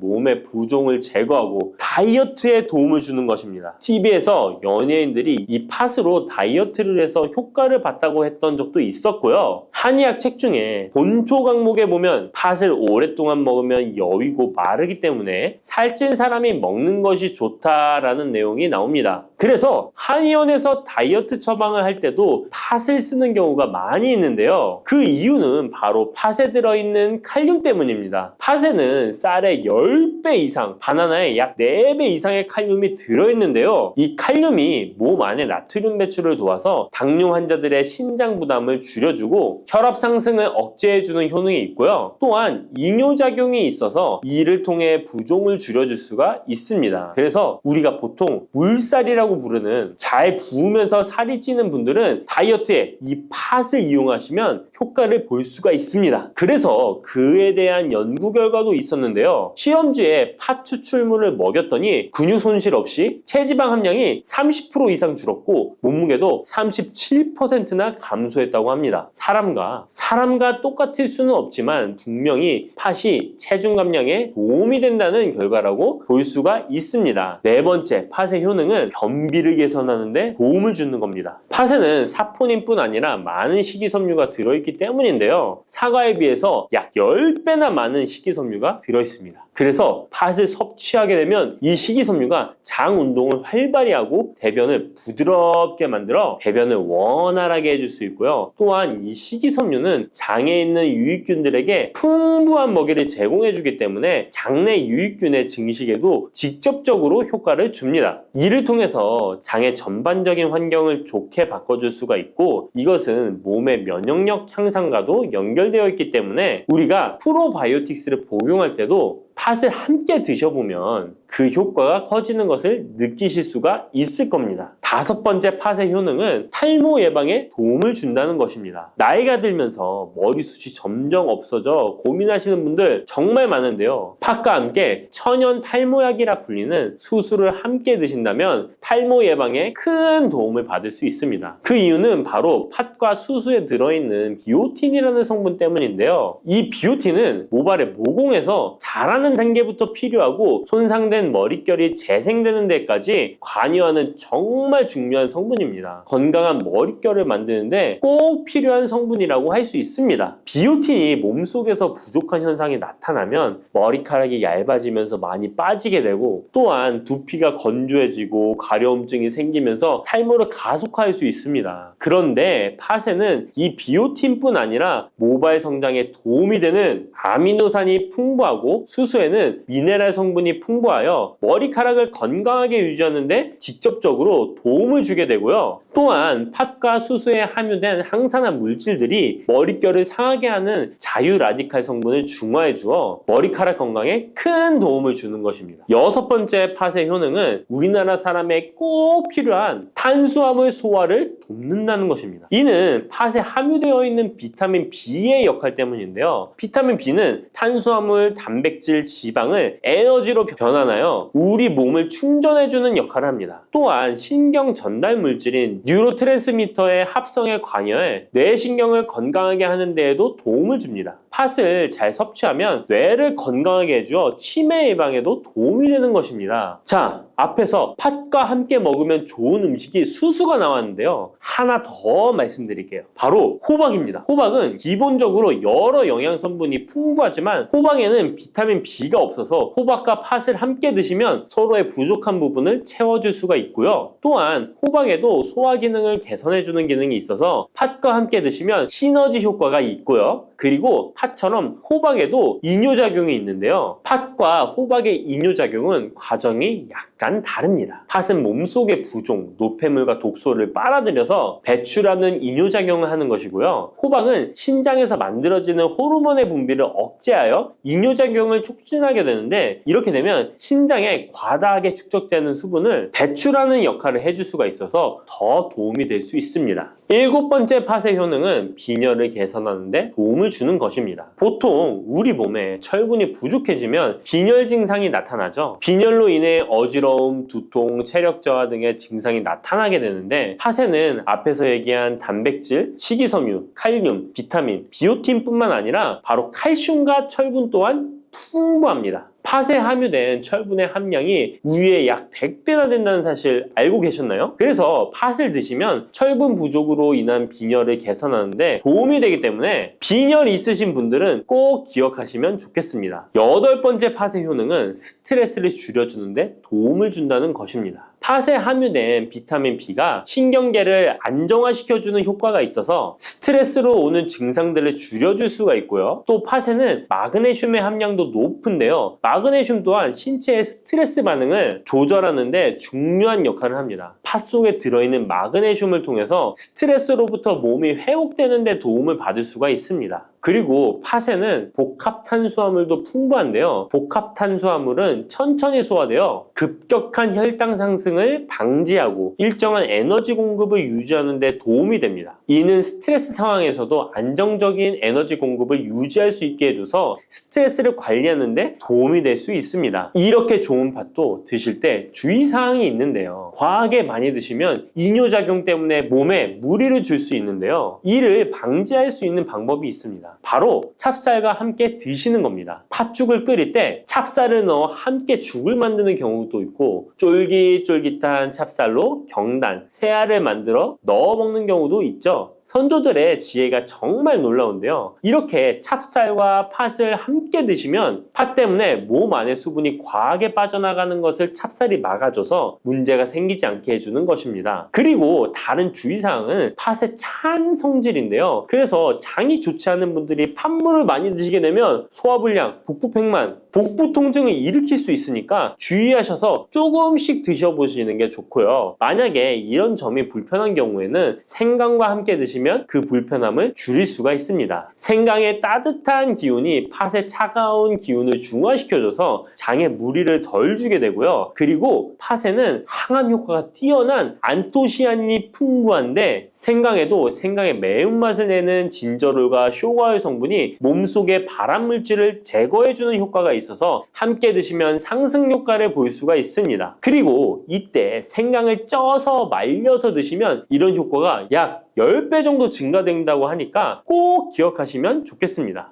몸의 부종을 제거하고 다이어트에 도움을 주는 것입니다. TV에서 연예인들이 이 팥으로 다이어트를 해서 효과를 봤다고 했던 적도 있었고요. 한의학 책 중에 본초 강목에 보면 팥을 오랫동안 먹으면 여위고 마르기 때문에 살찐 사람이 먹는 것이 좋다라는 내용이 나옵니다. 그래서 한의원에서 다이어트 처방을 할 때도 팥을 쓰는 경우가 많이 있는데요. 그 이유는 바로 팥에 들어있는 칼륨 때문입니다. 팥에는 쌀의 10배 이상, 바나나에 약 4배 이상의 칼륨이 들어있는데요. 이 칼륨이 몸 안에 나트륨 배출을 도와서 당뇨 환자들의 신장 부담을 줄여주고 혈압 상승을 억제해주는 효능이 있고요. 또한 이뇨작용이 있어서 이를 통해 부종을 줄여줄 수가 있습니다. 그래서 우리가 보통 물살이라고 부르는 잘 부으면서 살이 찌는 분들은 다이어트에 이 팥을 이용하시면 효과를 볼 수가 있습니다. 그래서 그에 대한 연구 결과도 있었는데요. 실험주에 팥 추출물을 먹였더니 근육 손실 없이 체지방 함량이 30% 이상 줄었고 몸무게도 37%나 감소했다고 합니다. 사람과 똑같을 수는 없지만 분명히 팥이 체중 감량에 도움이 된다는 결과라고 볼 수가 있습니다. 네 번째, 팥의 효능은 변비를 개선하는 데 도움을 주는 겁니다. 팥에는 사포닌뿐 아니라 많은 식이섬유가 들어있기 때문인데요. 사과에 비해서 약 10배나 많은 식이섬유가 들어있습니다. 그래서 팥을 섭취하게 되면 이 식이섬유가 장 운동을 활발히 하고 대변을 부드럽게 만들어 배변을 원활하게 해줄 수 있고요. 또한 이 식이섬유는 장에 있는 유익균들에게 풍부한 먹이를 제공해주기 때문에 장내 유익균의 증식에도 직접적으로 효과를 줍니다. 이를 통해서 장의 전반적인 환경을 좋게 바꿔줄 수가 있고 이것은 몸의 면역력 향상과도 연결되어 있기 때문에 우리가 프로바이오틱스를 복용할 때도 팥을 함께 드셔보면 그 효과가 커지는 것을 느끼실 수가 있을 겁니다. 다섯 번째 팥의 효능은 탈모 예방에 도움을 준다는 것입니다. 나이가 들면서 머리숱이 점점 없어져 고민하시는 분들 정말 많은데요. 팥과 함께 천연 탈모약이라 불리는 수수를 함께 드신다면 탈모 예방에 큰 도움을 받을 수 있습니다. 그 이유는 바로 팥과 수수에 들어있는 비오틴이라는 성분 때문인데요. 이 비오틴은 모발의 모공에서 자라는 단계부터 필요하고 손상된 머릿결이 재생되는 데까지 관여하는 정말 중요한 성분입니다. 건강한 머릿결을 만드는데 꼭 필요한 성분이라고 할 수 있습니다. 비오틴이 몸속에서 부족한 현상이 나타나면 머리카락이 얇아지면서 많이 빠지게 되고 또한 두피가 건조해지고 가려움증이 생기면서 탈모를 가속화할 수 있습니다. 그런데 팥에는 이 비오틴뿐 아니라 모발 성장에 도움이 되는 아미노산이 풍부하고 수수에는 미네랄 성분이 풍부하여 머리카락을 건강하게 유지하는데 직접적으로 도움을 주게 되고요. 또한 팥과 수수에 함유된 항산화 물질들이 머릿결을 상하게 하는 자유 라디칼 성분을 중화해 주어 머리카락 건강에 큰 도움을 주는 것입니다. 여섯 번째 팥의 효능은 우리나라 사람에 꼭 필요한 탄수화물 소화를 돕는다는 것입니다. 이는 팥에 함유되어 있는 비타민 B의 역할 때문인데요. 비타민 B는 탄수화물, 단백질, 지방을 에너지로 변환하여 우리 몸을 충전해주는 역할을 합니다. 또한 신경 전달 물질인 뉴로트랜스미터의 합성에 관여해 뇌신경을 건강하게 하는 데에도 도움을 줍니다. 팥을 잘 섭취하면 뇌를 건강하게 해주어 치매 예방에도 도움이 되는 것입니다. 자, 앞에서 팥과 함께 먹으면 좋은 음식이 수수가 나왔는데요. 하나 더 말씀드릴게요. 바로 호박입니다. 호박은 기본적으로 여러 영양 성분이 풍부하지만 호박에는 비타민 B가 없어서 호박과 팥을 함께 드시면 서로의 부족한 부분을 채워줄 수가 있고요. 또한 호박에도 소화 기능을 개선해주는 기능이 있어서 팥과 함께 드시면 시너지 효과가 있고요. 그리고 팥처럼 호박에도 이뇨작용이 있는데요. 팥과 호박의 이뇨작용은 과정이 약간 다릅니다. 팥은 몸속의 부종, 노폐물과 독소를 빨아들여서 배출하는 이뇨작용을 하는 것이고요. 호박은 신장에서 만들어지는 호르몬의 분비를 억제하여 이뇨작용을 촉진하게 되는데, 이렇게 되면 신장에 과다하게 축적되는 수분을 배출하는 역할을 해줄 수가 있어서 더 도움이 될 수 있습니다. 7번째 팥의 효능은 빈혈을 개선하는 데 도움을 주는 것입니다. 보통 우리 몸에 철분이 부족해지면 빈혈 증상이 나타나죠. 빈혈로 인해 어지러움, 두통, 체력 저하 등의 증상이 나타나게 되는데, 팥에는 앞에서 얘기한 단백질, 식이섬유, 칼륨, 비타민, 비오틴뿐만 아니라 바로 칼슘과 철분 또한 풍부합니다. 팥에 함유된 철분의 함량이 우유의 약 100배나 된다는 사실 알고 계셨나요? 그래서 팥을 드시면 철분 부족으로 인한 빈혈을 개선하는데 도움이 되기 때문에 빈혈이 있으신 분들은 꼭 기억하시면 좋겠습니다. 8번째 팥의 효능은 스트레스를 줄여주는데 도움을 준다는 것입니다. 팥에 함유된 비타민 B가 신경계를 안정화시켜주는 효과가 있어서 스트레스로 오는 증상들을 줄여줄 수가 있고요. 또 팥에는 마그네슘의 함량도 높은데요. 마그네슘 또한 신체의 스트레스 반응을 조절하는 데 중요한 역할을 합니다. 팥 속에 들어있는 마그네슘을 통해서 스트레스로부터 몸이 회복되는 데 도움을 받을 수가 있습니다. 그리고 팥에는 복합탄수화물도 풍부한데요. 복합탄수화물은 천천히 소화되어 급격한 혈당 상승을 방지하고 일정한 에너지 공급을 유지하는 데 도움이 됩니다. 이는 스트레스 상황에서도 안정적인 에너지 공급을 유지할 수 있게 해줘서 스트레스를 관리하는 데 도움이 될 수 있습니다. 이렇게 좋은 팥도 드실 때 주의사항이 있는데요. 과하게 많이 드시면 이뇨작용 때문에 몸에 무리를 줄 수 있는데요. 이를 방지할 수 있는 방법이 있습니다. 바로 찹쌀과 함께 드시는 겁니다. 팥죽을 끓일 때 찹쌀을 넣어 함께 죽을 만드는 경우도 있고, 쫄깃쫄깃한 찹쌀로 경단, 새알을 만들어 넣어 먹는 경우도 있죠. 선조들의 지혜가 정말 놀라운데요. 이렇게 찹쌀과 팥을 함께 드시면 팥 때문에 몸 안에 수분이 과하게 빠져나가는 것을 찹쌀이 막아줘서 문제가 생기지 않게 해주는 것입니다. 그리고 다른 주의사항은 팥의 찬 성질인데요. 그래서 장이 좋지 않은 분들이 팥물을 많이 드시게 되면 소화불량, 복부팽만, 복부 통증을 일으킬 수 있으니까 주의하셔서 조금씩 드셔보시는 게 좋고요. 만약에 이런 점이 불편한 경우에는 생강과 함께 드시면 그 불편함을 줄일 수가 있습니다. 생강의 따뜻한 기운이 팥의 차가운 기운을 중화시켜줘서 장에 무리를 덜 주게 되고요. 그리고 팥에는 항암 효과가 뛰어난 안토시아닌이 풍부한데, 생강에도 생강의 매운맛을 내는 진저롤과 쇼가올 성분이 몸속의 발암물질을 제거해주는 효과가 있어서 함께 드시면 상승 효과를 볼 수가 있습니다. 그리고 이때 생강을 쪄서 말려서 드시면 이런 효과가 약 10배 정도 증가된다고 하니까 꼭 기억하시면 좋겠습니다.